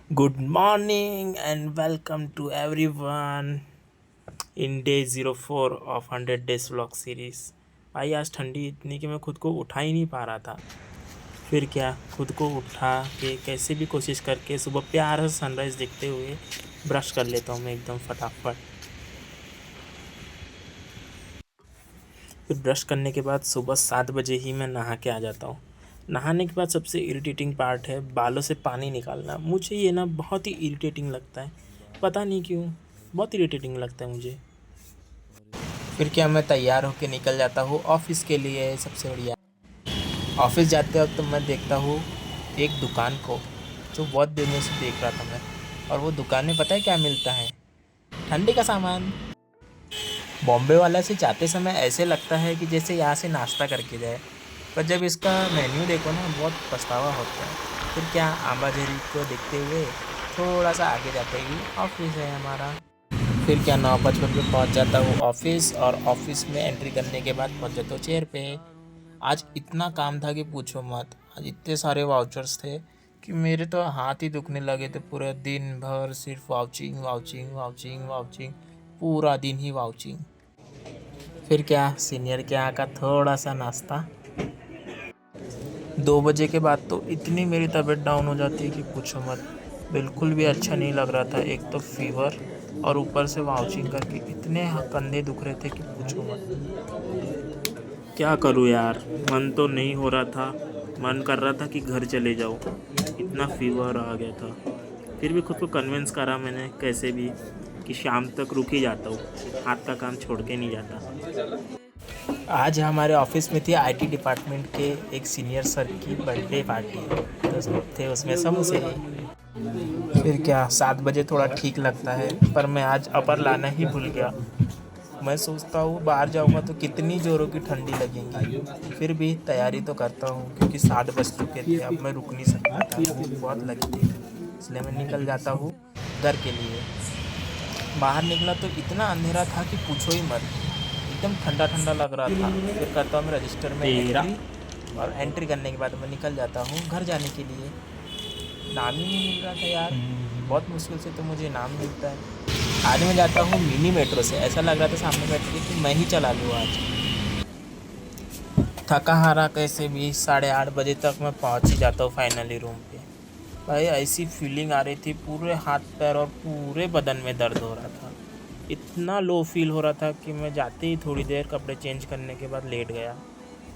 Good morning and welcome to everyone in day 04 of 100 days vlog series। भाई आज ठंडी इतनी कि मैं खुद को उठा ही नहीं पा रहा था। फिर क्या, खुद को उठा के कैसे भी कोशिश करके सुबह प्यारा सा सनराइज़ देखते हुए ब्रश कर लेता हूँ मैं एकदम फटाफट। फिर ब्रश करने के बाद सुबह 7 बजे ही मैं नहा के आ जाता हूँ। नहाने के बाद सबसे इरिटेटिंग पार्ट है बालों से पानी निकालना। मुझे ये ना बहुत ही इरिटेटिंग लगता है, पता नहीं क्यों, बहुत इरिटेटिंग लगता है मुझे। फिर क्या, मैं तैयार होके निकल जाता हूँ ऑफिस के लिए। सबसे बढ़िया, ऑफिस जाते वक्त तो मैं देखता हूँ एक दुकान को जो बहुत दिनों से देख रहा था मैं। और वो दुकान में पता है क्या मिलता है? ठंडी का सामान। बॉम्बे वाला से जाते समय ऐसे लगता है कि जैसे यहाँ से नाश्ता करके जाए, पर जब इसका मेन्यू देखो ना बहुत पछतावा होता है। फिर क्या, आमाझेरी को देखते हुए थोड़ा सा आगे जाते ही ऑफिस है हमारा। फिर क्या, 9:55 पे पहुँच जाता हूँ ऑफिस, और ऑफिस में एंट्री करने के बाद पहुँच जाता हूँ चेयर पे। आज इतना काम था कि पूछो मत। आज इतने सारे वाउचर्स थे कि मेरे तो हाथ ही दुखने लगे थे। पूरे दिन भर सिर्फ वाउचिंग वाउचिंग वाउचिंग वाउचिंग, पूरा दिन ही वाउचिंग। फिर क्या, सीनियर के यहाँ का थोड़ा सा नाश्ता। 2 बजे के बाद तो इतनी मेरी तबीयत डाउन हो जाती है कि पूछो मत। बिल्कुल भी अच्छा नहीं लग रहा था। एक तो फीवर और ऊपर से वाउचिंग करके इतने कंधे दुख रहे थे कि पूछो मत। क्या करूँ यार, मन तो नहीं हो रहा था। मन कर रहा था कि घर चले जाओ, इतना फीवर आ गया था। फिर भी खुद को कन्विंस करा मैंने कैसे भी कि शाम तक रुक ही जाता हूँ, हाथ का काम छोड़ के नहीं जाता। आज हमारे ऑफिस में थी आईटी डिपार्टमेंट के एक सीनियर सर की बर्थडे पार्टी, तो सब थे उसमें समोसे। फिर क्या, 7 बजे थोड़ा ठीक लगता है, पर मैं आज अपर लाना ही भूल गया। मैं सोचता हूँ बाहर जाऊँगा तो कितनी ज़ोरों की ठंडी लगेगी। फिर भी तैयारी तो करता हूँ क्योंकि 7 बज चुके थे, अब मैं रुक नहीं सकता था, भूख बहुत लगी थी। इसलिए मैं निकल जाता हूँ घर के लिए। बाहर निकला तो इतना अंधेरा था कि पूछो ही मत, एकदम ठंडा ठंडा लग रहा था। फिर करता हूँ मैं रजिस्टर में एंट्री, और एंट्री करने के बाद मैं निकल जाता हूँ घर जाने के लिए। नाम ही नहीं मिल रहा था यार, बहुत मुश्किल से तो मुझे नाम मिलता है। आज मैं जाता हूँ मिनी मेट्रो से, ऐसा लग रहा था सामने बैठ के कि मैं ही चला लूँ आज। थका हारा कैसे भी 8:30 बजे तक मैं पहुँच ही जाता हूँ फाइनली रूम पे। भाई ऐसी फीलिंग आ रही थी, पूरे हाथ पैर और पूरे बदन में दर्द हो रहा था। इतना लो फील हो रहा था कि मैं जाते ही थोड़ी देर कपड़े चेंज करने के बाद लेट गया।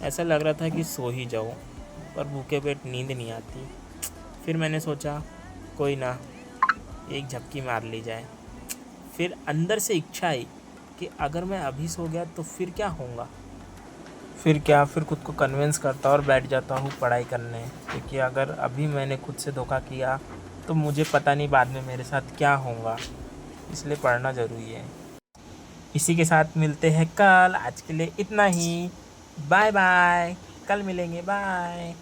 ऐसा लग रहा था कि सो ही जाऊँ, पर भूखे पेट नींद नहीं आती। फिर मैंने सोचा कोई ना, एक झपकी मार ली जाए। फिर अंदर से इच्छा आई कि अगर मैं अभी सो गया तो फिर क्या होगा। फिर क्या, फिर खुद को कन्विंस करता और बैठ जाता हूँ पढ़ाई करने, क्योंकि अगर अभी मैंने खुद से धोखा किया तो मुझे पता नहीं बाद में मेरे साथ क्या होगा। इसलिए पढ़ना ज़रूरी है। इसी के साथ मिलते हैं कल। आज के लिए इतना ही। बाय बाय, कल मिलेंगे, बाय।